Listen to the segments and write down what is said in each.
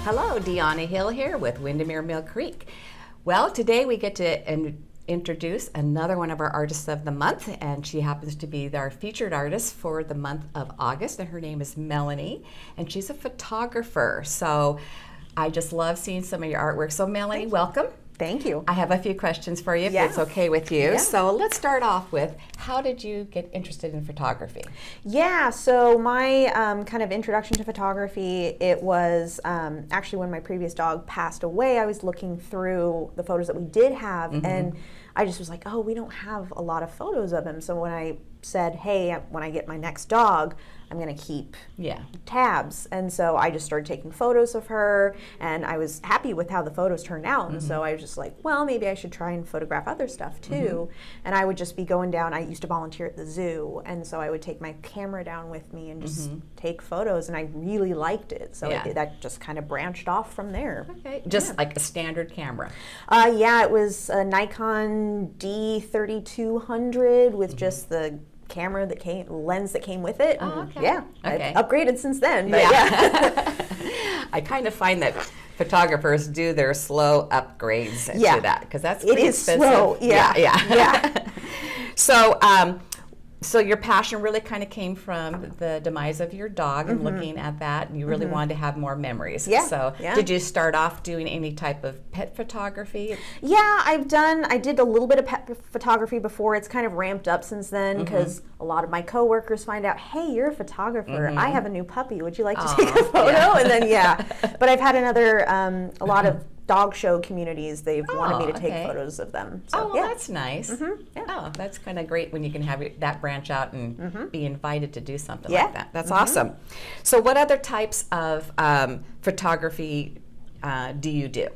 Hello, Deanna Hill here with Windermere Mill Creek. Well, today we get to introduce another one of our artists of the month, and she happens to be our featured artist for the month of August, and her name is Melanie, and she's a photographer. So I just love seeing some of your artwork. So Melanie, welcome. Thank you. I have a few questions for you, if it's okay with you. Yeah. So let's start off with, how did you get interested in photography? Yeah, so my kind of introduction to photography, it was actually when my previous dog passed away. I was looking through the photos that we did have, and I just was like, oh, we don't have a lot of photos of him. So when I said, hey, when I get my next dog, I'm going to keep tabs. And so I just started taking photos of her, and I was happy with how the photos turned out. And so I was just like, well, maybe I should try and photograph other stuff too. And I would just be going down. I used to volunteer at the zoo, and so I would take my camera down with me and just take photos, and I really liked it. So that just kind of branched off from there. Okay. Just like a standard camera? Yeah, it was a Nikon D3200 with just the camera that lens that came with it. Oh, okay. Yeah, okay. I've upgraded since then. But yeah. I kind of find that photographers do their slow upgrades to that, because that's pretty expensive. Slow. Yeah. So your passion really kind of came from the demise of your dog and looking at that, and you really wanted to have more memories. Yeah. So did you start off doing any type of pet photography? Yeah, I did a little bit of pet photography before. It's kind of ramped up since then, because a lot of my coworkers find out, hey, you're a photographer. I have a new puppy. Would you like to take a photo? Yeah. And then, but I've had a lot of dog show communities, they've wanted me to take photos of them. So, that's nice. Oh, that's kind of great when you can have that branch out and be invited to do something like that. That's awesome. So what other types of photography do you do?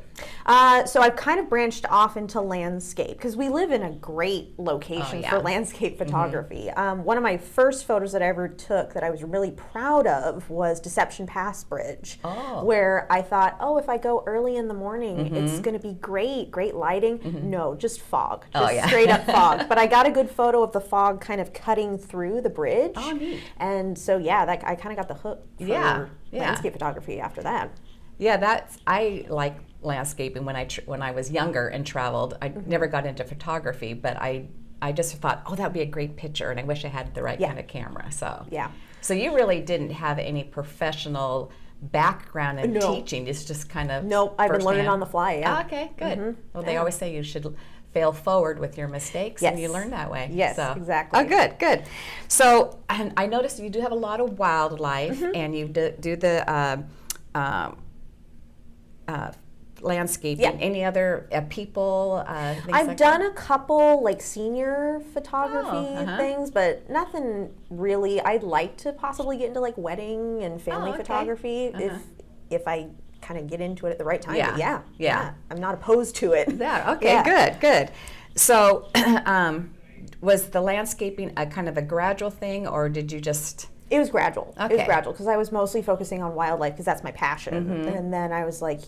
So I've kind of branched off into landscape, because we live in a great location for landscape photography. One of my first photos that I ever took that I was really proud of was Deception Pass Bridge, where I thought, oh, if I go early in the morning, it's going to be great lighting. No, just fog, just straight up fog. But I got a good photo of the fog kind of cutting through the bridge. Oh, neat. And so, I kind of got the hook for landscape photography after that. Yeah, I like landscaping. When I was younger and traveled, I never got into photography, but I just thought, oh, that would be a great picture, and I wish I had the right kind of camera. So you really didn't have any professional background in teaching. It's just kind of I've been learning on the fly. Yeah. Oh, okay, good. Well, they always say you should fail forward with your mistakes, and you learn that way. Yes, exactly. Oh, good. So, and I noticed you do have a lot of wildlife, and you do the landscaping. Any other people? I've done a couple like senior photography things, but nothing really. I'd like to possibly get into like wedding and family photography if I kind of get into it at the right time. But yeah, I'm not opposed to it. Yeah. Okay. Good. So, was the landscaping a kind of a gradual thing, or did you just? It was gradual. It was gradual, because I was mostly focusing on wildlife, because that's my passion. And then I was like,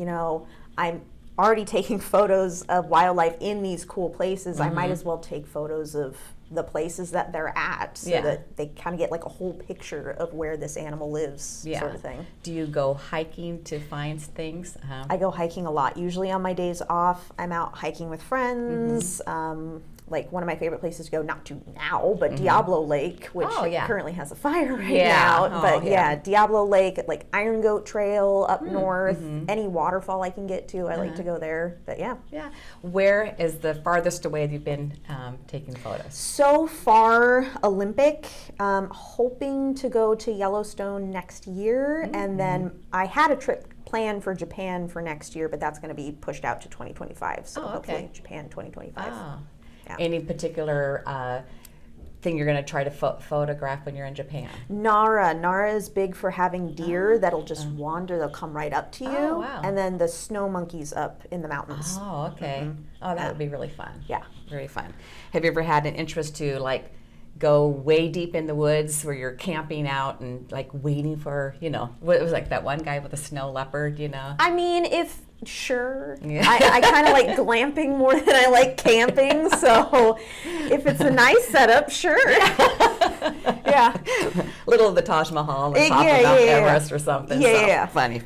I'm already taking photos of wildlife in these cool places. I might as well take photos of the places that they're at, so that they kind of get like a whole picture of where this animal lives, sort of thing. Do you go hiking to find things? I go hiking a lot. Usually on my days off, I'm out hiking with friends. Like one of my favorite places to go, not to now, but Diablo Lake, which currently has a fire now. But Diablo Lake, like Iron Goat Trail up north, any waterfall I can get to, I like to go there. But yeah. Where is the farthest away you've been taking photos? So far, Olympic. Hoping to go to Yellowstone next year, and then I had a trip planned for Japan for next year, but that's going to be pushed out to 2025. So hopefully Japan 2025. Any particular thing you're going to try to photograph when you're in Japan? Nara is big for having deer that'll just wander. They'll come right up to you. Oh, wow. And then the snow monkeys up in the mountains. Oh, okay. Oh, that would be really fun. Yeah. Very fun. Have you ever had an interest to like go way deep in the woods where you're camping out and like waiting for, what was like that one guy with a snow leopard, I mean, Sure. Yeah. I kind of like glamping more than I like camping, so if it's a nice setup, sure. Yeah. Little of the Taj Mahal on top of Mount Everest or something. Yeah. Funny.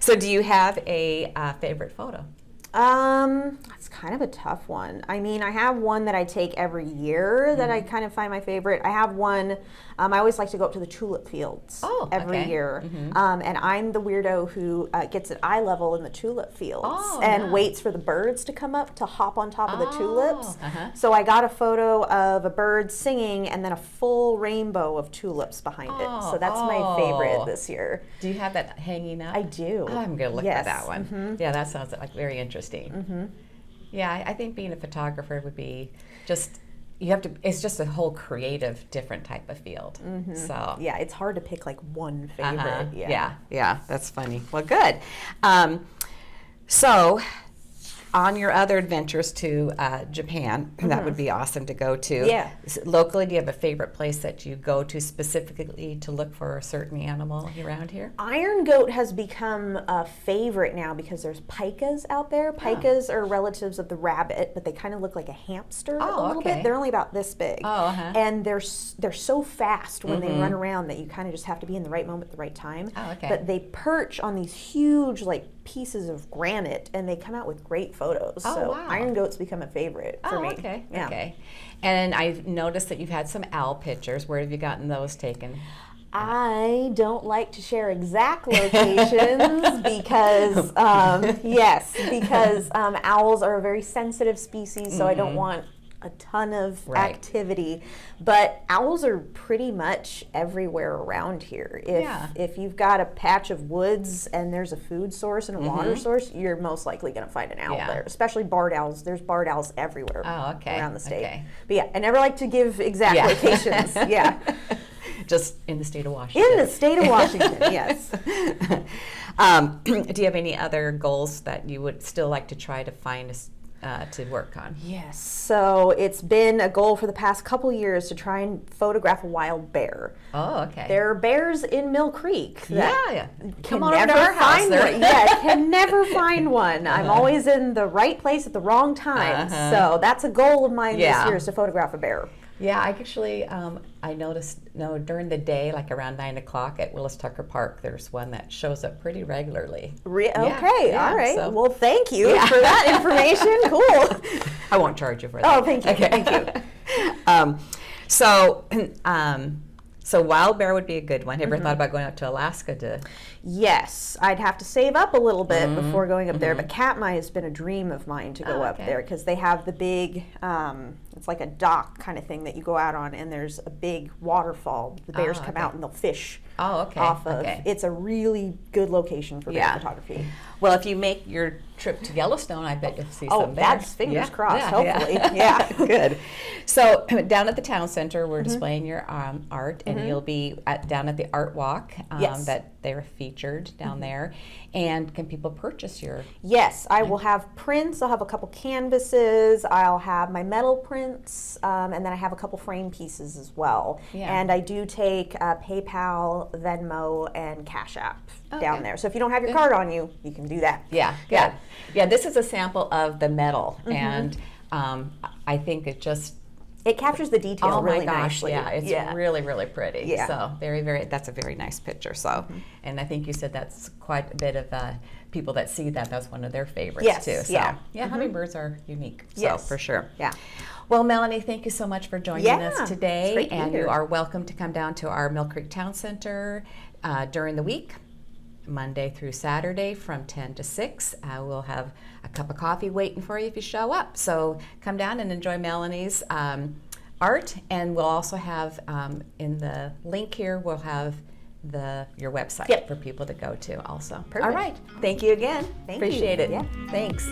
So do you have a favorite photo? That's kind of a tough one. I mean, I have one that I take every year that I kind of find my favorite. I have one, I always like to go up to the tulip fields every year. And I'm the weirdo who gets at eye level in the tulip fields and waits for the birds to come up to hop on top of the tulips. So I got a photo of a bird singing and then a full rainbow of tulips behind it. So that's my favorite this year. Do you have that hanging up? I do. Oh, I'm going to look for that one. Yeah, that sounds like very interesting. Yeah, I think being a photographer would be just, it's just a whole creative, different type of field. So yeah, it's hard to pick like one favorite. Yeah, that's funny. Well, good. So on your other adventures to Japan, that would be awesome to go to. Yeah. Locally, do you have a favorite place that you go to specifically to look for a certain animal around here? Iron goat has become a favorite now because there's pikas out there. Pikas are relatives of the rabbit, but they kind of look like a hamster a little bit. They're only about this big. And they're so fast when they run around that you kind of just have to be in the right moment at the right time. But they perch on these huge like pieces of granite and they come out with great photos. Iron goat's become a favorite for me. Okay. And I've noticed that you've had some owl pictures. Where have you gotten those taken? I don't like to share exact locations because, owls are a very sensitive species, so I don't want a ton of activity. But owls are pretty much everywhere around here. If you've got a patch of woods and there's a food source and a water source, you're most likely going to find an owl there, especially barred owls. There's barred owls everywhere around the state. But yeah, I never like to give exact locations. Just in the state of Washington. In the state of Washington, yes. Do you have any other goals that you would still like to try to find to work on? Yes. So it's been a goal for the past couple years to try and photograph a wild bear. There are bears in Mill Creek. Come on over to our house. Can never find one. I'm always in the right place at the wrong time. So that's a goal of mine this year is to photograph a bear. Yeah, I actually, I noticed, during the day, like around 9 o'clock at Willis Tucker Park, there's one that shows up pretty regularly. All right. So, well, thank you for that information. Cool. I won't charge you for that. Oh, thank you. Thank you. So wild bear would be a good one. Have you ever thought about going out to Alaska to? Yes, I'd have to save up a little bit before going up there, but Katmai has been a dream of mine to go up there because they have the big, it's like a dock kind of thing that you go out on, and there's a big waterfall. The bears come out and they'll fish off of. It's a really good location for bear photography. Well, if you make your trip to Yellowstone, I bet you'll see some bears. That's fingers crossed, hopefully. Good. So down at the town center, we're displaying your art, and you'll be down at the art walk that they're featured down there. And can people purchase your? Yes, I will have prints. I'll have a couple canvases. I'll have my metal prints, and then I have a couple frame pieces as well. And I do take PayPal, Venmo, and Cash App down there. So if you don't have your card on you, you can do that. Yeah, this is a sample of the metal, and I think it captures the detail really nicely. Yeah, it's really, really pretty. Yeah. So that's a very nice picture. So, and I think you said that's quite a bit of people that see that's one of their favorites too. So, hummingbirds are unique. So for sure. Yeah. Well, Melanie, thank you so much for joining us today. It's great to be and here. You are welcome to come down to our Mill Creek Town Center during the week. Monday through Saturday from 10 to 6. We'll have a cup of coffee waiting for you if you show up. So come down and enjoy Melanie's art. And we'll also have, in the link here, we'll have your website for people to go to also. Perfect. All right. Thank you again. Thank Appreciate you. it. Yeah. Thanks.